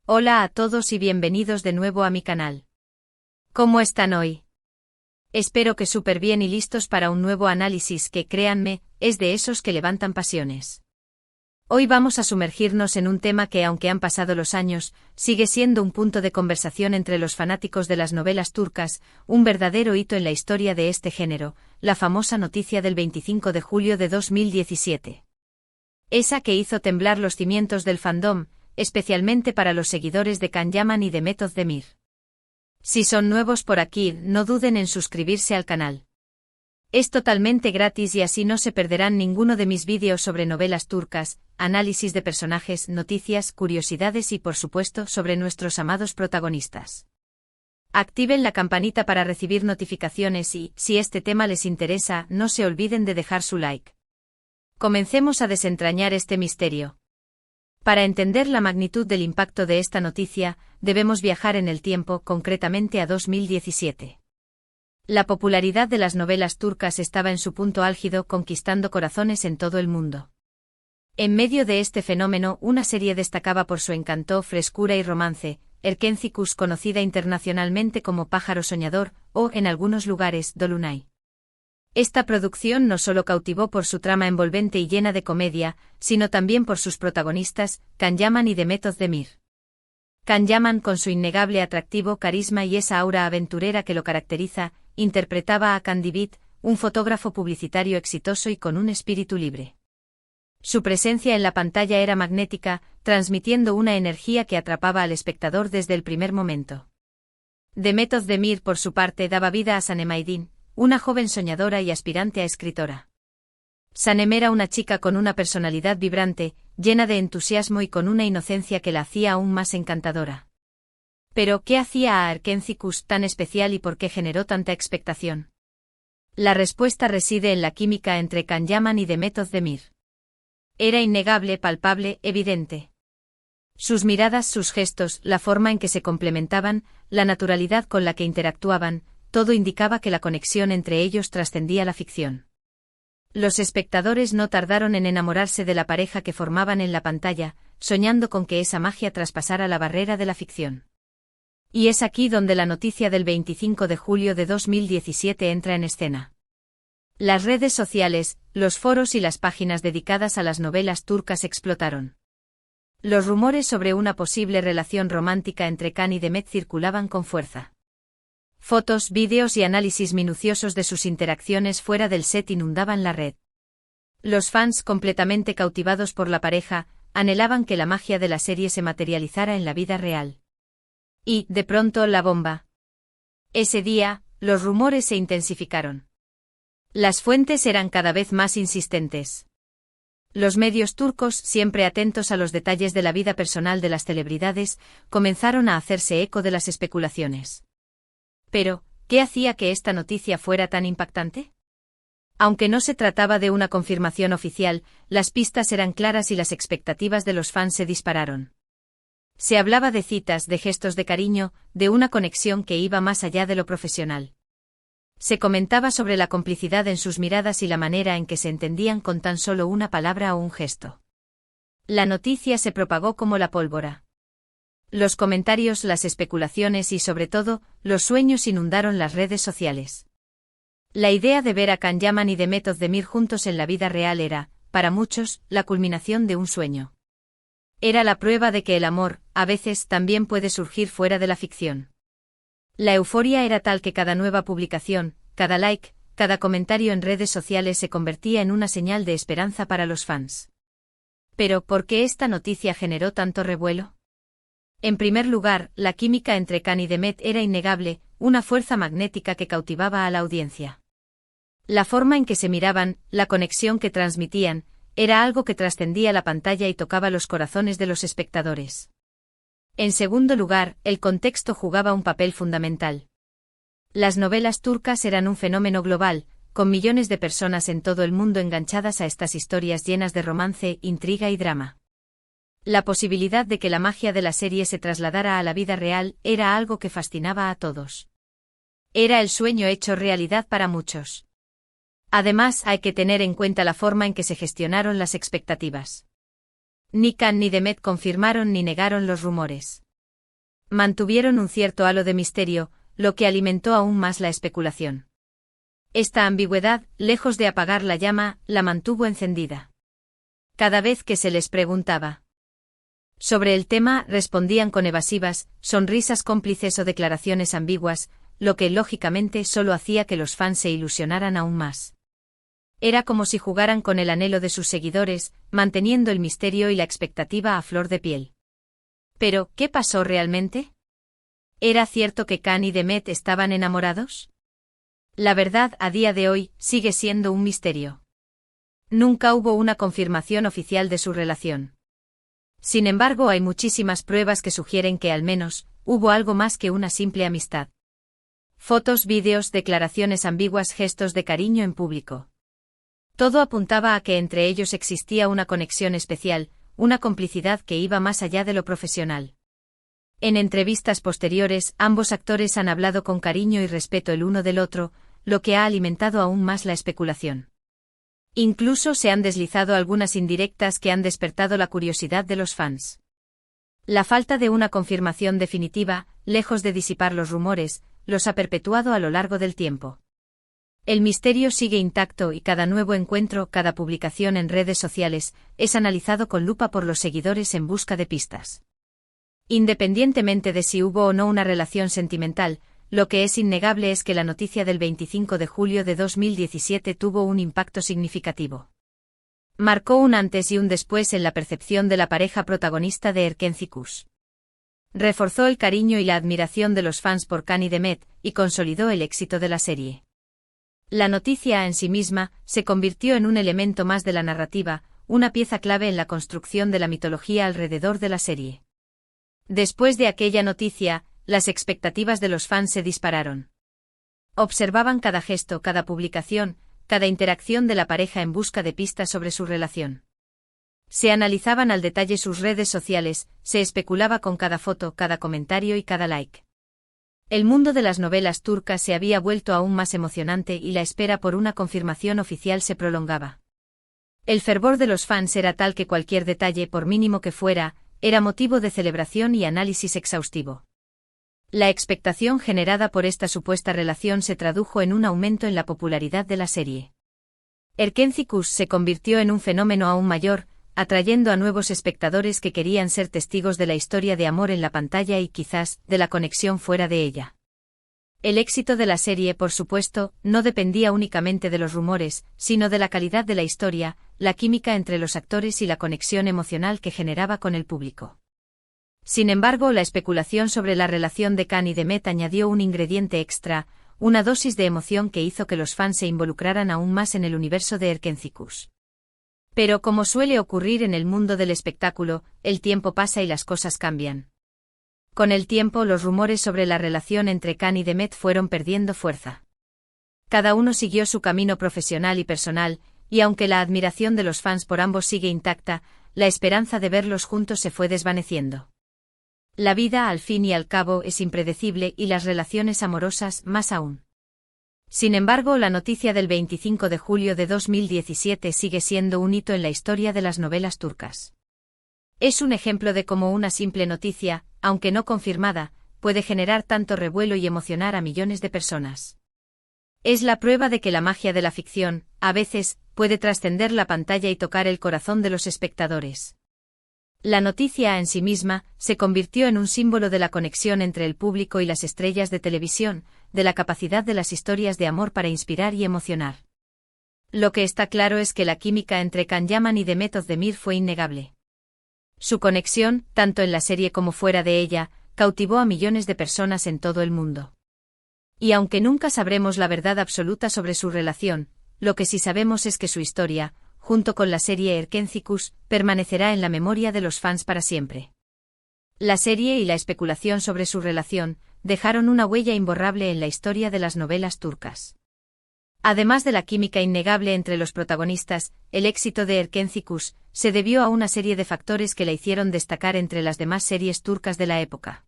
Hola a todos y bienvenidos de nuevo a mi canal. ¿Cómo están hoy? Espero que súper bien y listos para un nuevo análisis que, créanme, es de esos que levantan pasiones. Hoy vamos a sumergirnos en un tema que, aunque han pasado los años, sigue siendo un punto de conversación entre los fanáticos de las novelas turcas, un verdadero hito en la historia de este género, la famosa noticia del 25 de julio de 2017. Esa que hizo temblar los cimientos del fandom, especialmente para los seguidores de Can Yaman y de Method Demir. Si son nuevos por aquí, no duden en suscribirse al canal. Es totalmente gratis y así no se perderán ninguno de mis vídeos sobre novelas turcas, análisis de personajes, noticias, curiosidades y por supuesto sobre nuestros amados protagonistas. Activen la campanita para recibir notificaciones y, si este tema les interesa, no se olviden de dejar su like. Comencemos a desentrañar este misterio. Para entender la magnitud del impacto de esta noticia, debemos viajar en el tiempo, concretamente a 2017. La popularidad de las novelas turcas estaba en su punto álgido, conquistando corazones en todo el mundo. En medio de este fenómeno, una serie destacaba por su encanto, frescura y romance, Erkenci, conocida internacionalmente como Pájaro Soñador, o, en algunos lugares, Dolunay. Esta producción no solo cautivó por su trama envolvente y llena de comedia, sino también por sus protagonistas, Can Yaman y Method Demir. Can Yaman, con su innegable atractivo, carisma y esa aura aventurera que lo caracteriza, interpretaba a Candibit, un fotógrafo publicitario exitoso y con un espíritu libre. Su presencia en la pantalla era magnética, transmitiendo una energía que atrapaba al espectador desde el primer momento. Method Demir, por su parte, daba vida a Sanem Aydin, una joven soñadora y aspirante a escritora. Sanem era una chica con una personalidad vibrante, llena de entusiasmo y con una inocencia que la hacía aún más encantadora. Pero, ¿qué hacía a Erkenci tan especial y por qué generó tanta expectación? La respuesta reside en la química entre Can Yaman y Method Demir. Era innegable, palpable, evidente. Sus miradas, sus gestos, la forma en que se complementaban, la naturalidad con la que interactuaban, todo indicaba que la conexión entre ellos trascendía la ficción. Los espectadores no tardaron en enamorarse de la pareja que formaban en la pantalla, soñando con que esa magia traspasara la barrera de la ficción. Y es aquí donde la noticia del 25 de julio de 2017 entra en escena. Las redes sociales, los foros y las páginas dedicadas a las novelas turcas explotaron. Los rumores sobre una posible relación romántica entre Can y Demet circulaban con fuerza. Fotos, vídeos y análisis minuciosos de sus interacciones fuera del set inundaban la red. Los fans, completamente cautivados por la pareja, anhelaban que la magia de la serie se materializara en la vida real. Y, de pronto, la bomba. Ese día, los rumores se intensificaron. Las fuentes eran cada vez más insistentes. Los medios turcos, siempre atentos a los detalles de la vida personal de las celebridades, comenzaron a hacerse eco de las especulaciones. Pero, ¿qué hacía que esta noticia fuera tan impactante? Aunque no se trataba de una confirmación oficial, las pistas eran claras y las expectativas de los fans se dispararon. Se hablaba de citas, de gestos de cariño, de una conexión que iba más allá de lo profesional. Se comentaba sobre la complicidad en sus miradas y la manera en que se entendían con tan solo una palabra o un gesto. La noticia se propagó como la pólvora. Los comentarios, las especulaciones y, sobre todo, los sueños inundaron las redes sociales. La idea de ver a Can Yaman y Method Demir juntos en la vida real era, para muchos, la culminación de un sueño. Era la prueba de que el amor, a veces, también puede surgir fuera de la ficción. La euforia era tal que cada nueva publicación, cada like, cada comentario en redes sociales se convertía en una señal de esperanza para los fans. Pero, ¿por qué esta noticia generó tanto revuelo? En primer lugar, la química entre Can y Demet era innegable, una fuerza magnética que cautivaba a la audiencia. La forma en que se miraban, la conexión que transmitían, era algo que trascendía la pantalla y tocaba los corazones de los espectadores. En segundo lugar, el contexto jugaba un papel fundamental. Las novelas turcas eran un fenómeno global, con millones de personas en todo el mundo enganchadas a estas historias llenas de romance, intriga y drama. La posibilidad de que la magia de la serie se trasladara a la vida real era algo que fascinaba a todos. Era el sueño hecho realidad para muchos. Además, hay que tener en cuenta la forma en que se gestionaron las expectativas. Ni Can ni Demet confirmaron ni negaron los rumores. mantuvieron un cierto halo de misterio, lo que alimentó aún más la especulación. Esta ambigüedad, lejos de apagar la llama, la mantuvo encendida. Cada vez que se les preguntaba sobre el tema, respondían con evasivas, sonrisas cómplices o declaraciones ambiguas, lo que lógicamente solo hacía que los fans se ilusionaran aún más. Era como si jugaran con el anhelo de sus seguidores, manteniendo el misterio y la expectativa a flor de piel. Pero, ¿qué pasó realmente? ¿Era cierto que Khan y Demet estaban enamorados? La verdad, a día de hoy, sigue siendo un misterio. Nunca hubo una confirmación oficial de su relación. Sin embargo, hay muchísimas pruebas que sugieren que al menos, hubo algo más que una simple amistad. Fotos, vídeos, declaraciones ambiguas, gestos de cariño en público. Todo apuntaba a que entre ellos existía una conexión especial, una complicidad que iba más allá de lo profesional. En entrevistas posteriores, ambos actores han hablado con cariño y respeto el uno del otro, lo que ha alimentado aún más la especulación. Incluso se han deslizado algunas indirectas que han despertado la curiosidad de los fans. La falta de una confirmación definitiva, lejos de disipar los rumores, los ha perpetuado a lo largo del tiempo. El misterio sigue intacto y cada nuevo encuentro, cada publicación en redes sociales, es analizado con lupa por los seguidores en busca de pistas. Independientemente de si hubo o no una relación sentimental, lo que es innegable es que la noticia del 25 de julio de 2017 tuvo un impacto significativo. Marcó un antes y un después en la percepción de la pareja protagonista de Erkenci-Kuş. Reforzó el cariño y la admiración de los fans por Khan y Demet, y consolidó el éxito de la serie. La noticia en sí misma se convirtió en un elemento más de la narrativa, una pieza clave en la construcción de la mitología alrededor de la serie. Después de aquella noticia, las expectativas de los fans se dispararon. Observaban cada gesto, cada publicación, cada interacción de la pareja en busca de pistas sobre su relación. Se analizaban al detalle sus redes sociales, se especulaba con cada foto, cada comentario y cada like. El mundo de las novelas turcas se había vuelto aún más emocionante y la espera por una confirmación oficial se prolongaba. El fervor de los fans era tal que cualquier detalle, por mínimo que fuera, era motivo de celebración y análisis exhaustivo. La expectación generada por esta supuesta relación se tradujo en un aumento en la popularidad de la serie. Erkenci-Kuş se convirtió en un fenómeno aún mayor, atrayendo a nuevos espectadores que querían ser testigos de la historia de amor en la pantalla y quizás, de la conexión fuera de ella. El éxito de la serie, por supuesto, no dependía únicamente de los rumores, sino de la calidad de la historia, la química entre los actores y la conexión emocional que generaba con el público. Sin embargo, la especulación sobre la relación de Khan y Demet añadió un ingrediente extra, una dosis de emoción que hizo que los fans se involucraran aún más en el universo de Erkenci-Kuş. Pero como suele ocurrir en el mundo del espectáculo, el tiempo pasa y las cosas cambian. Con el tiempo, los rumores sobre la relación entre Khan y Demet fueron perdiendo fuerza. Cada uno siguió su camino profesional y personal, y aunque la admiración de los fans por ambos sigue intacta, la esperanza de verlos juntos se fue desvaneciendo. La vida, al fin y al cabo, es impredecible y las relaciones amorosas más aún. Sin embargo, la noticia del 25 de julio de 2017 sigue siendo un hito en la historia de las novelas turcas. Es un ejemplo de cómo una simple noticia, aunque no confirmada, puede generar tanto revuelo y emocionar a millones de personas. Es la prueba de que la magia de la ficción, a veces, puede trascender la pantalla y tocar el corazón de los espectadores. La noticia en sí misma se convirtió en un símbolo de la conexión entre el público y las estrellas de televisión, de la capacidad de las historias de amor para inspirar y emocionar. Lo que está claro es que la química entre Can Yaman y Demet Özdemir fue innegable. Su conexión, tanto en la serie como fuera de ella, cautivó a millones de personas en todo el mundo. Y aunque nunca sabremos la verdad absoluta sobre su relación, lo que sí sabemos es que su historia, junto con la serie Erkenci-Kuş, permanecerá en la memoria de los fans para siempre. La serie y la especulación sobre su relación dejaron una huella imborrable en la historia de las novelas turcas. Además de la química innegable entre los protagonistas, el éxito de Erkenci-Kuş se debió a una serie de factores que la hicieron destacar entre las demás series turcas de la época.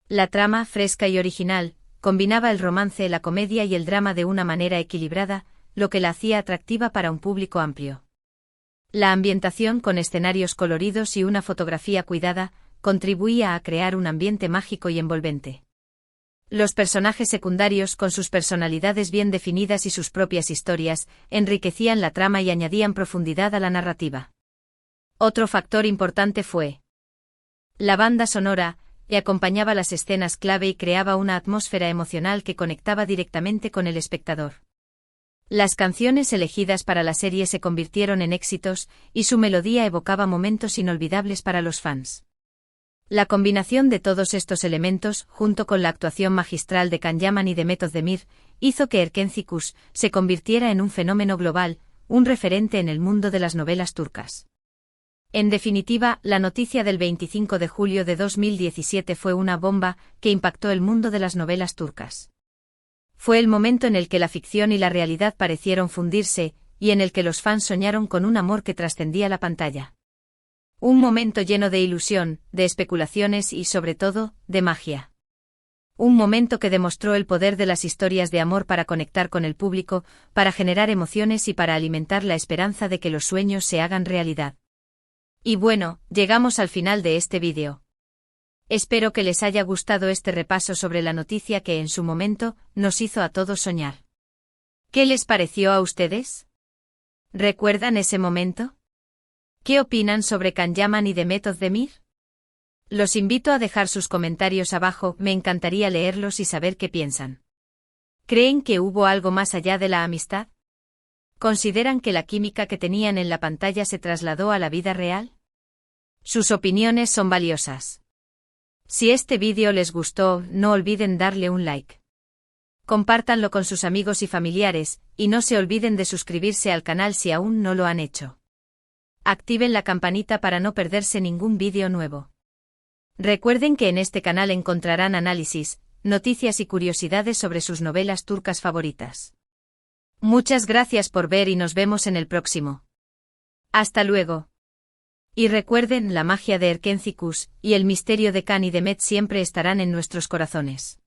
La trama, fresca y original, combinaba el romance, la comedia y el drama de una manera equilibrada, lo que la hacía atractiva para un público amplio. La ambientación, con escenarios coloridos y una fotografía cuidada, contribuía a crear un ambiente mágico y envolvente. Los personajes secundarios, con sus personalidades bien definidas y sus propias historias, enriquecían la trama y añadían profundidad a la narrativa. Otro factor importante fue la banda sonora, que acompañaba las escenas clave y creaba una atmósfera emocional que conectaba directamente con el espectador. Las canciones elegidas para la serie se convirtieron en éxitos, y su melodía evocaba momentos inolvidables para los fans. La combinación de todos estos elementos, junto con la actuación magistral de Can Yaman y de Mehmet Özdemir, hizo que Erkenci Kuş se convirtiera en un fenómeno global, un referente en el mundo de las novelas turcas. En definitiva, la noticia del 25 de julio de 2017 fue una bomba que impactó el mundo de las novelas turcas. Fue el momento en el que la ficción y la realidad parecieron fundirse, y en el que los fans soñaron con un amor que trascendía la pantalla. Un momento lleno de ilusión, de especulaciones y, sobre todo, de magia. Un momento que demostró el poder de las historias de amor para conectar con el público, para generar emociones y para alimentar la esperanza de que los sueños se hagan realidad. Y bueno, llegamos al final de este vídeo. Espero que les haya gustado este repaso sobre la noticia que en su momento nos hizo a todos soñar. ¿Qué les pareció a ustedes? ¿Recuerdan ese momento? ¿Qué opinan sobre Can Yaman y de Mehmet Özdemir? Los invito a dejar sus comentarios abajo, me encantaría leerlos y saber qué piensan. ¿Creen que hubo algo más allá de la amistad? ¿Consideran que la química que tenían en la pantalla se trasladó a la vida real? Sus opiniones son valiosas. Si este vídeo les gustó, no olviden darle un like. Compártanlo con sus amigos y familiares, y no se olviden de suscribirse al canal si aún no lo han hecho. Activen la campanita para no perderse ningún vídeo nuevo. Recuerden que en este canal encontrarán análisis, noticias y curiosidades sobre sus novelas turcas favoritas. Muchas gracias por ver y nos vemos en el próximo. Hasta luego. Y recuerden, la magia de Erkenci Kuş y el misterio de Can y de Mehmet siempre estarán en nuestros corazones.